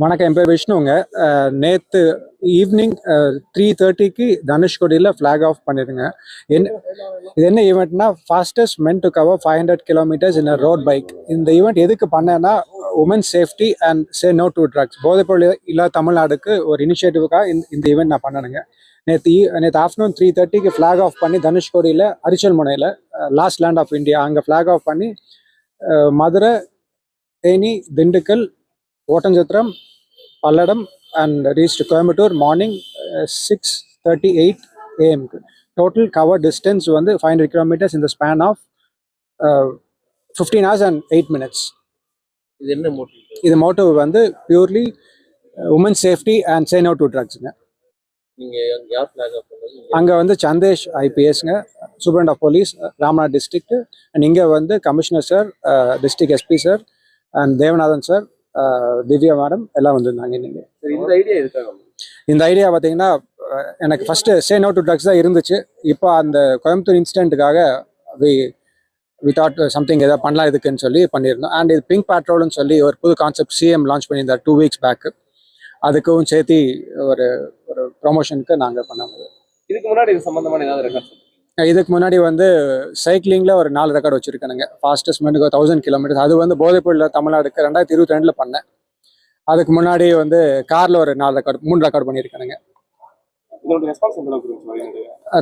வணக்கம். என் பேர் விஷ்ணுங்க. நேற்று ஈவினிங் 3:30க்கு தனுஷ்கோடியில் ஃப்ளாக் ஆஃப் பண்ணிடுங்க. இது என்ன ஈவெண்ட்னா, fastest men to cover 500 kilometers in a road bike. இந்த ஈவெண்ட் எதுக்கு பண்ணேன்னா, woman safety and say no to drugs. போதைப்பொருள் இல்லா தமிழ்நாடுக்கு ஒரு இனிஷியேட்டிவுக்காக இந்த ஈவெண்ட் நான் பண்ணணுங்க. நேற்று ஆஃப்டர்நூன் 3:30க்கு ஃப்ளாக் ஆஃப் பண்ணி தனுஷ்கோடியில் அரிச்சல் முனையில் லாஸ்ட் லேண்ட் ஆஃப் இந்தியா அங்கே ஃப்ளாக் ஆஃப் பண்ணி Madurai, Theni, Dindigul, ஓட்டஞ்சத்திரம், Palladam and reached Coimbatore morning 6:38 AM. Total cover distance வந்து 500 kilometers in the span of 15 hours and 8 minutes. இது என்ன மோட்டிவ்? இது மோட்டிவ் வந்து purely woman safety and say no to ட்ரக்ஸ்ங்க. நீங்க யார் ஃபிளாக் ஆஃப் பண்ணது? அங்கே வந்து சந்தேஷ் ஐபிஎஸ்ங்க, superintendent of police Ramnath district. And இங்கே வந்து commissioner sir, district SP sir and Devanathan sir, Divya madam எல்லாம் வந்திருந்தாங்க. இன்னைக்கு இந்த ஐடியா இருக்காங்க. இந்த ஐடியா பார்த்தீங்கன்னா, எனக்கு first say no to drugs தான் இருந்துச்சு. இப்போ அந்த கோயம்புத்தூர் இன்சிடென்ட்டுக்காக வி தாட் சம்திங் எதாவது பண்ணலாம் இதுக்குன்னு சொல்லி பண்ணியிருந்தோம். அண்ட் இது பிங்க் பேட்ரோல்னு சொல்லி ஒரு புது கான்செப்ட் சிஎம் லான்ச் பண்ணியிருந்தார் 2 weeks பேக்கு. அதுக்கும் சேர்த்து ஒரு ஒரு ப்ரொமோஷனுக்கு நாங்கள் பண்ண முடியும். இதுக்கு முன்னாடி இது சம்பந்தமான ஏதாவது ரெக்கார்ட்? இதுக்கு முன்னாடி வந்து சைக்கிளிங்கில் ஒரு 4 ரெக்கார்டு வச்சுருக்கேனுங்க. ஃபாஸ்டஸ்ட் மெனுக்கு 1000 கிலோமீட்டர்ஸ். அது வந்து போதைப்பொருள் தமிழ்நாடுக்கு 2022 பண்ணேன். அதுக்கு முன்னாடி வந்து காரில் ஒரு 3 ரெக்கார்டு பண்ணியிருக்கேனுங்க.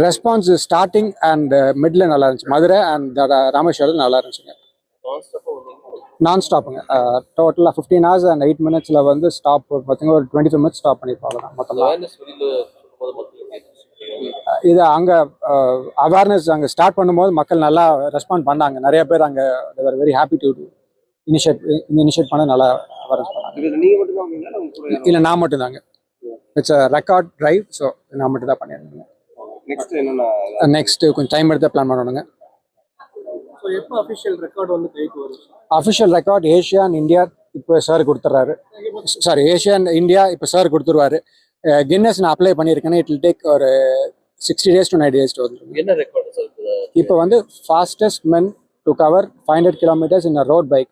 ரெஸ்பான்ஸ் ஸ்டார்டிங் அண்ட் மிட்ல நல்லா இருந்துச்சு. மதுரை அண்ட் ராமேஸ்வரம் நல்லா இருந்துச்சுங்க. நான் ஸ்டாப்புங்க. டோட்டலாக 15 hours and 8 minutes வந்து ஸ்டாப் பார்த்தீங்கன்னா ஒரு 25 minutes ஸ்டாப் பண்ணியிருப்பாங்க மொத்தமாக. இது அங்கே அவேர்னஸ் அங்கே ஸ்டார்ட் பண்ணும்போது மக்கள் நல்லா ரெஸ்பாண்ட் பண்ணாங்க. நிறைய பேர் அங்கே வெரி ஹாப்பி டு இனிஷியேட் பண்ண நல்லா அவேர்னஸ் பண்ணாங்க. இல்லை, நான் மட்டும்தாங்க. It's a record drive. So நான் மட்டும் தான் பண்ணியிருந்தேங்க. நெக்ஸ்ட் கொஞ்சம் டைம் எடுத்து பிளான் பண்ணணுங்க. Official record Asia and India இப்போ சார் கொடுத்துட்றாரு. ஏஷியா அண்ட் இந்தியா இப்போ சார் கொடுத்துருவாரு. கின்னஸ் நான் அப்ளை பண்ணியிருக்கேன். இட் வில் டேக் ஒரு 60 days to 90 days வந்துடும். என்ன ரெக்கார்டு சார்? இப்போ வந்து fastest men to cover 500 kilometers in a road bike.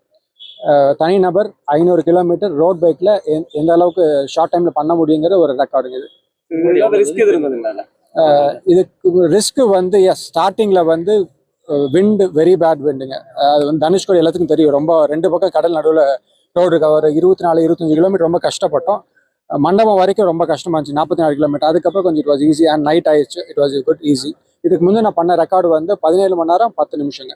தனிநபர் 500 கிலோமீட்டர் ரோட் பைக்கில் எந்த அளவுக்கு ஷார்ட் டைமில் பண்ண முடியுங்கிற ஒரு ரெக்கார்டுங்க இது. இதுக்கு ரிஸ்க் வந்து ஸ்டார்டிங்கில் வந்து விண்டு வெரி பேட் விண்டுங்க. அது வந்து தனுஷ்கோடி எல்லாத்துக்கும் தெரியும். ரொம்ப 2 பக்கம் கடல் நடுவில் ரோடு கவர் 24-25 கிலோமீட்டர் ரொம்ப கஷ்டப்பட்டோம். மண்டபம் வரைக்கும் ரொம்ப கஷ்டமா இருந்துச்சு, 44 கிலோமீட்டர். அதுக்கப்புறம் கொஞ்சம் it was easy and night ஆயிடுச்சு. It was good easy. இதுக்கு முன்னே நான் பண்ண ரெக்கார்டு வந்து 17 மணி நேரம் 10 நிமிஷங்க.